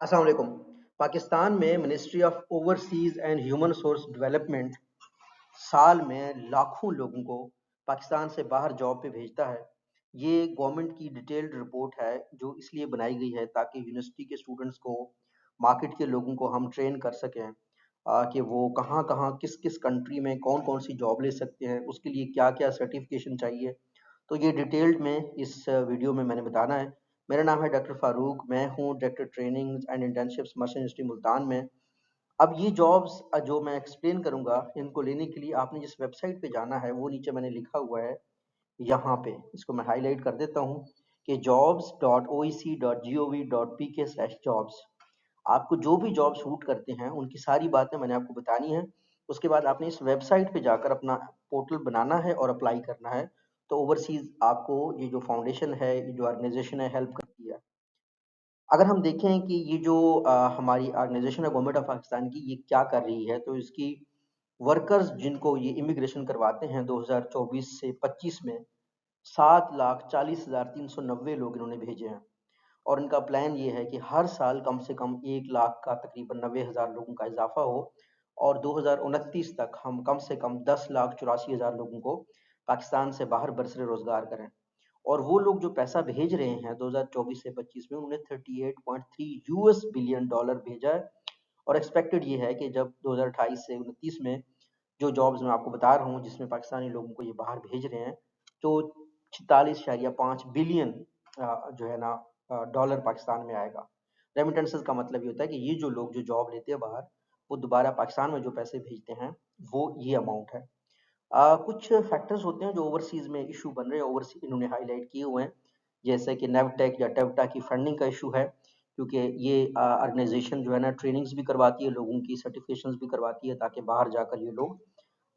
अस्सलाम वालेकुम। पाकिस्तान में ministry of overseas and human source development साल में लाखों लोगों को पाकिस्तान से बाहर जॉब पे भेजता है। ये गवर्नमेंट की डिटेल्ड रिपोर्ट है जो इसलिए बनाई गई है ताकि यूनिवर्सिटी के स्टूडेंट्स को, मार्केट के लोगों को हम ट्रेन कर सकें कि वो कहाँ-कहाँ, किस-किस कंट्री में कौन-कौन सी जॉब ले सकते हैं, उसके लिए क्या-क्या सर्टिफिकेशन चाहिए। तो ये डिटेल्ड में इस वीडियो में मैंने बताना है। मेरा नाम है डॉक्टर फ़ारूक, मैं हूँ director trainings and internships merchant university Multan में। अब ये जॉब्स जो मैं एक्सप्लेन करूँगा, इनको लेने के लिए आपने जिस वेबसाइट पे जाना है, वो नीचे मैंने लिखा हुआ है यहाँ पे। इसको मैं हाइलाइट कर देता हूँ कि jobs.oec.gov.pk/jobs। आपको जो भी जॉब सूट करते हैं, उनकी सारी बातें मैंने आपको बतानी है। उसके बाद आपने इस वेबसाइट पे जाकर अपना पोर्टल बनाना है और अप्लाई करना है। तो ओवरसीज़ आपको ये जो फाउंडेशन है, ये जो ऑर्गेनाइज़ेशन है, हेल्प करती है। अगर हम देखें कि ये जो हमारी ऑर्गेनाइज़ेशन है गवर्नमेंट ऑफ पाकिस्तान की, ये क्या कर रही है, तो इसकी वर्कर्स जिनको ये इमिग्रेशन करवाते हैं 2024 से 25 में 7,40,390 लोग इन्होंने भेजे हैं। और इनका प्लान ये है कि हर साल कम से कम 1 लाख का तकरीबन 90,000 लोगों का इजाफा हो और 2029 तक हम कम से कम 10,84,000 लोगों को पाकिस्तान से बाहर बरसरे रोजगार करें। और वो लोग जो पैसा भेज रहे हैं 2024 से 25 में, उन्होंने 38.3 यूएस बिलियन डॉलर भेजा है। और एक्सपेक्टेड ये है कि जब 2028 से 29 में जो जॉब्स मैं आपको बता रहा हूँ जिसमें पाकिस्तानी लोगों को ये बाहर भेज रहे हैं, तो 46.5 बिलियन जो है ना डॉलर पाकिस्तान में आएगा। रेमिटेंसेस का मतलब ये होता है कि ये जो लोग जो जॉब लेते हैं बाहर, वो दोबारा पाकिस्तान में जो पैसे भेजते हैं, वो ये अमाउंट है। कुछ फैक्टर्स होते हैं जो ओवरसीज में इशू बन रहे हैं, ओवरसीज इन्होंने हाईलाइट किए हुए हैं, जैसे कि नेवटेक या टेवटा की फंडिंग का इशू है, क्योंकि ये ऑर्गेनाइजेशन जो है ना ट्रेनिंग्स भी करवाती है, लोगों की सर्टिफिकेशंस भी करवाती है ताकि बाहर जाकर ये लोग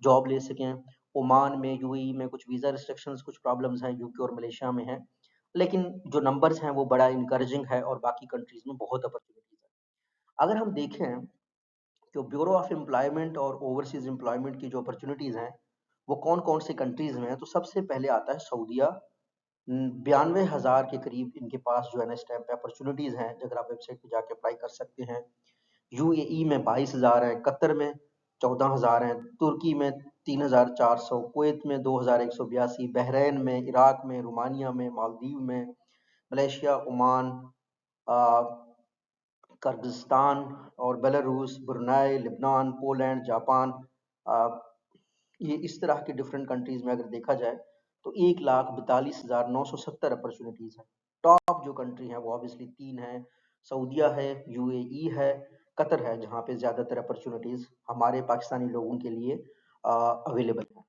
जॉब ले सकें। ओमान में, यूएई में कुछ वीज़ा रिस्ट्रिक्शंस, कुछ प्रॉब्लम्स हैं, यूके और मलेशिया में हैं, लेकिन जो नंबर्स हैं वो बड़ा इनकरेजिंग है और बाकी कंट्रीज में बहुत अपॉर्चुनिटीज है। अगर हम देखें तो ब्यूरो ऑफ एम्प्लॉयमेंट और ओवरसीज एम्प्लॉयमेंट की जो अपॉर्चुनिटीज़ हैं, वो कौन-कौन से कंट्रीज़ में है, तो सबसे पहले आता है सऊदीया। 92,000 के करीब इनके पास जो है ना इस टाइम पे अपॉर्चुनिटीज़ हैं, अगर आप वेबसाइट पे जाके अप्लाई कर सकते हैं। यूएई में 22,000 हैं, कतर में 14,000 हैं, तुर्की में 3,400, कुवैत में 2,182, बहरीन में, इराक में, रोमानिया में, मालदीव में, मलेशिया, ओमान, किर्गिस्तान और Belarus, Brunei, Lebanon, Poland, Japan, अ, ये इस तरह के डिफरेंट कंट्रीज में अगर देखा जाए तो 1,42,970 अपॉर्चुनिटीज है। टॉप जो कंट्री है वो ऑब्वियसली तीन है, सऊदीया है, यूएई है, कतर है, जहाँ पे ज्यादातर अपॉर्चुनिटीज हमारे पाकिस्तानी लोगों के लिए अवेलेबल है।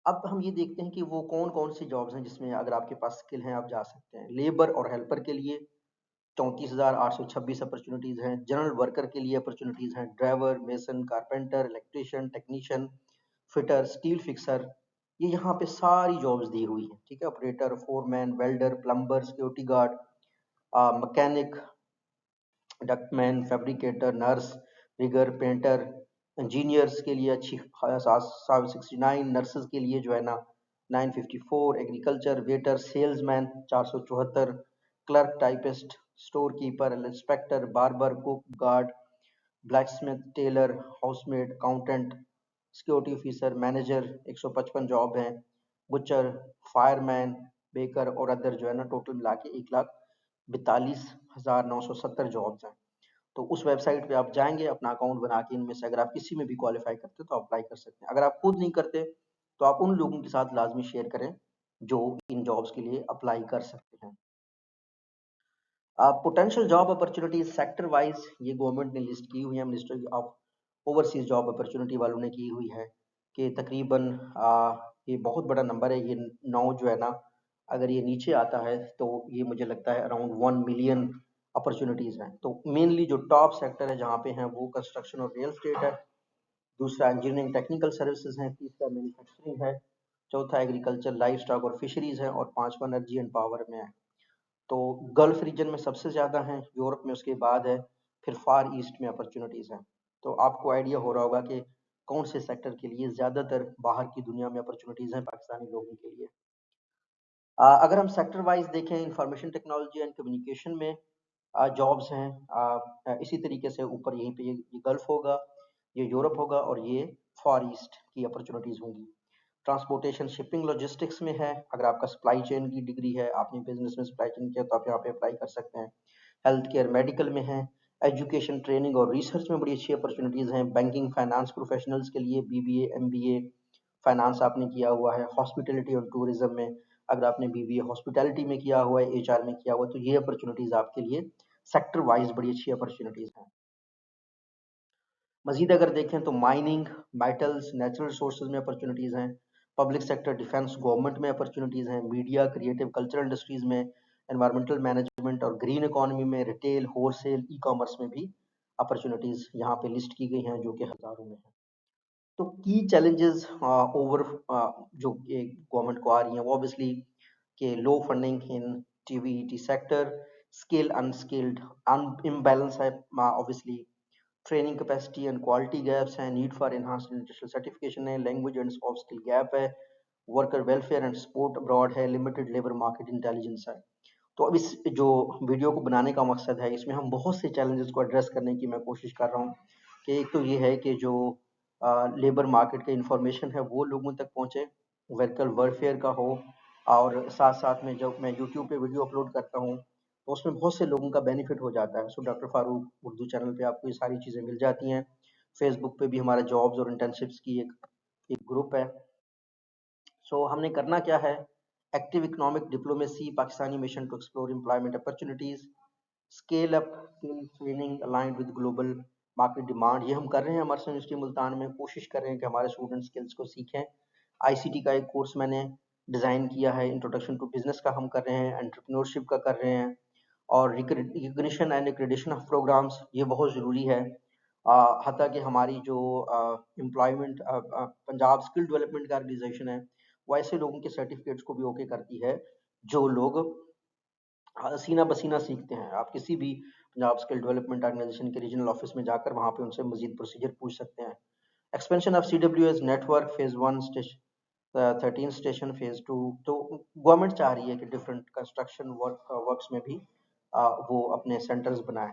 अब हम ये देखते हैं कि वो कौन कौन सी जॉब्स हैं जिसमें अगर आपके पास स्किल है आप जा सकते हैं। लेबर और हेल्पर के लिए 34,826 अपॉर्चुनिटीज हैं। जनरल वर्कर के लिए अपॉर्चुनिटीज हैं, driver, mason, carpenter, electrician, technician, fitter, steel fixer, ये यहाँ पे सारी जॉब्स दी हुई हैं। ठीक है, operator, foreman, welder, plumber, security guard, mechanic, ductman, fabricator, nurse, rigger, painter, engineers के लिए अच्छी 69, नर्सेज के लिए जो है ना 954, agriculture, waiter, salesman 474, clerk, typist, store keeper, inspector, barber, cook, guard, blacksmith, tailor, housemaid, accountant, security officer, manager 155 job हैं, butcher, fireman, baker और अदर जो है ना टोटल मिला के 1,42,970 जॉब्स हैं। तो उस वेबसाइट पे आप जाएंगे, अपना अकाउंट बना के इनमें से अगर आप किसी में भी क्वालिफाई करते हो तो अप्लाई कर सकते हैं। अगर आप खुद नहीं करते तो आप उन लोगों के साथ लाजमी शेयर करें जो इन जॉब्स के लिए अप्लाई कर सकते हैं। Potential job opportunities sector wise ये गवर्नमेंट ने लिस्ट की हुई है, ministry of overseas job opportunity वालों ने की हुई है कि तकरीबन ये बहुत बड़ा नंबर है, ये 9 जो है ना, अगर ये नीचे आता है तो ये मुझे लगता है अराउंड 1 मिलियन अपॉर्चुनिटीज हैं। तो मेनली जो टॉप सेक्टर है जहाँ पे हैं वो कंस्ट्रक्शन और रियल एस्टेट है, दूसरा इंजीनियरिंग टेक्निकल सर्विसेज है, तीसरा मैन्युफैक्चरिंग है, चौथा एग्रीकल्चर, लाइफ स्टॉक और फिशरीज है, और पांचवा एनर्जी एंड पावर में है। तो गल्फ रीजन में सबसे ज़्यादा हैं, यूरोप में उसके बाद है, फिर फार ईस्ट में अपॉर्चुनिटीज़ हैं। तो आपको आइडिया हो रहा होगा कि कौन से सेक्टर के लिए ज़्यादातर बाहर की दुनिया में अपॉर्चुनिटीज़ हैं पाकिस्तानी लोगों के लिए। अगर हम सेक्टर वाइज देखें, इंफॉर्मेशन टेक्नोलॉजी एंड कम्युनिकेशन में जॉब्स हैं। इसी तरीके से ऊपर यहीं पे ये गल्फ होगा, ये यूरोप होगा और ये फार ईस्ट की अपॉर्चुनिटीज़ होंगी। ट्रांसपोर्टेशन शिपिंग लॉजिस्टिक्स में है, अगर आपका सप्लाई चेन की डिग्री है, आपने बिजनेस में सप्लाई चेन किया तो आप यहाँ पे अप्लाई कर सकते हैं। हेल्थ केयर मेडिकल में है, एजुकेशन ट्रेनिंग और रिसर्च में बड़ी अच्छी अपॉर्चुनिटीज़ हैं। बैंकिंग फाइनेंस प्रोफेशनल्स के लिए बीबीए एमबीए फाइनेंस आपने किया हुआ है। हॉस्पिटैलिटी और टूरिज्म में अगर आपने बीबीए हॉस्पिटैलिटी में किया हुआ है, एचआर में किया हुआ है, तो ये अपॉर्चुनिटीज़ आपके लिए सेक्टर वाइज बड़ी अच्छी अपॉर्चुनिटीज़ हैं। मजीद अगर देखें तो माइनिंग, मेटल्स, नेचुरल रिसोर्सेज में अपॉर्चुनिटीज़ हैं। पब्लिक सेक्टर, डिफेंस, गवर्नमेंट में अपॉर्चुनिटीज़ हैं। मीडिया, क्रिएटिव, कल्चरल इंडस्ट्रीज़ में, एनवायरमेंटल मैनेजमेंट और ग्रीन इकोनॉमी में, रिटेल, होलसेल, ई कॉमर्स में भी अपॉर्चुनिटीज़ यहाँ पे लिस्ट की गई हैं, जो कि हज़ारों में हैं। तो की चैलेंजेस ओवर जो कि गवर्नमेंट को आ रही हैं, वो ऑब्वियसली कि low funding in TVET sector, skill unskilled imbalance है, obviously training capacity and quality gaps हैं, need for enhanced industrial certification है, language and soft skill gap है, worker welfare and support abroad है, लिमिटेड लेबर मार्केट इंटेलिजेंस है। तो अब इस जो वीडियो को बनाने का मकसद है, इसमें हम बहुत से चैलेंजेस को एड्रेस करने की मैं कोशिश कर रहा हूँ कि एक तो ये है कि जो लेबर मार्केट का इंफॉर्मेशन है वो लोगों तक पहुँचे, वर्कर वेलफेयर का हो, और साथ साथ में जब मैं यूट्यूब पे वीडियो अपलोड करता हूँ तो उसमें बहुत से लोगों का बेनिफिट हो जाता है। So doctor Farooq Urdu channel पे आपको ये सारी चीज़ें मिल जाती हैं। फेसबुक पे भी हमारा जॉब्स और इंटर्नशिप्स की एक एक ग्रुप है। सो हमने करना क्या है, active economic diplomacy, Pakistani mission to explore employment opportunities, scale up skill training aligned with global market demand, ये हम कर रहे हैं हमारे यूनिवर्सिटी मुल्तान में। कोशिश कर रहे हैं कि हमारे स्टूडेंट स्किल्स को सीखें। आईसीटी का एक कोर्स मैंने डिज़ाइन किया है, इंट्रोडक्शन टू बिजनेस का हम कर रहे हैं, एंटरप्रेन्योरशिप का कर रहे हैं, और recognition and accreditation of programmes, ये बहुत ज़रूरी है। हत्ता कि हमारी जो employment Punjab skill development organisation है, वो ऐसे लोगों के सर्टिफिकेट्स को भी ओके करती है जो लोग सीना बसीना सीखते हैं। आप किसी भी पंजाब स्किल डेवलपमेंट ऑर्गेनाइजेशन के रीजनल ऑफिस में जाकर वहाँ पे उनसे मजीद प्रोसीजर पूछ सकते हैं। Expansion of CWS network phase 1 station 13 station phase 2, तो गवर्नमेंट चाह रही है कि डिफरेंट कंस्ट्रक्शन वर्क्स में भी वो अपने सेंटर्स बनाएं।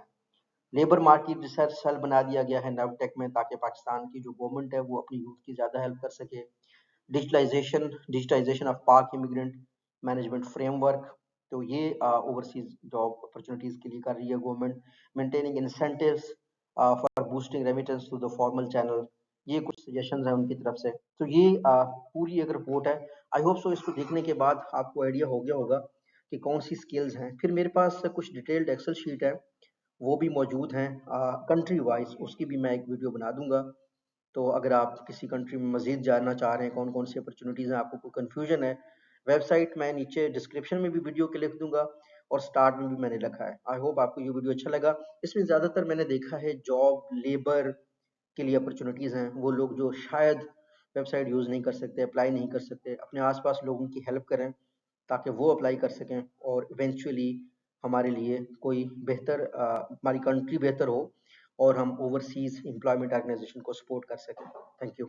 लेबर मार्केट रिसर्च सेल बना दिया गया है नवटेक में, ताकि पाकिस्तान की जो गवर्नमेंट है वो अपनी यूथ की ज़्यादा हेल्प कर सके। डिजिटाइजेशन ऑफ पाक इमिग्रेंट मैनेजमेंट फ्रेमवर्क, तो ये ओवरसीज जॉब अपॉर्चुनिटीज़ के लिए कर रही है government. Maintaining incentives for boosting remittance to the formal channel, ये कुछ सजेशंस हैं उनकी तरफ से। तो ये पूरी एक रिपोर्ट है। आई होप सो इसको देखने के बाद आपको आइडिया हो गया होगा कि कौन सी स्किल्स हैं। फिर मेरे पास कुछ डिटेल्ड एक्सेल शीट है, वो भी मौजूद हैं कंट्री वाइज, उसकी भी मैं एक वीडियो बना दूंगा। तो अगर आप किसी कंट्री में मज़ीद जानना चाह रहे हैं कौन कौन सी अपॉर्चुनिटीज़ हैं, आपको कोई कन्फ्यूजन है, वेबसाइट मैं नीचे डिस्क्रिप्शन में भी वीडियो के लिख दूंगा और स्टार्ट में भी मैंने लिखा है। आई होप आपको ये वीडियो अच्छा लगा। इसमें ज़्यादातर मैंने देखा है जॉब लेबर के लिए अपॉर्चुनिटीज़ हैं। वो लोग जो शायद वेबसाइट यूज़ नहीं कर सकते, अप्लाई नहीं कर सकते, अपने आसपास लोगों की हेल्प करें ताकि वो अप्लाई कर सकें और इवेंचुअली हमारे लिए कोई बेहतर हमारी कंट्री बेहतर हो और हम ओवरसीज़ एम्प्लॉयमेंट ऑर्गेनाइजेशन को सपोर्ट कर सकें। Thank you.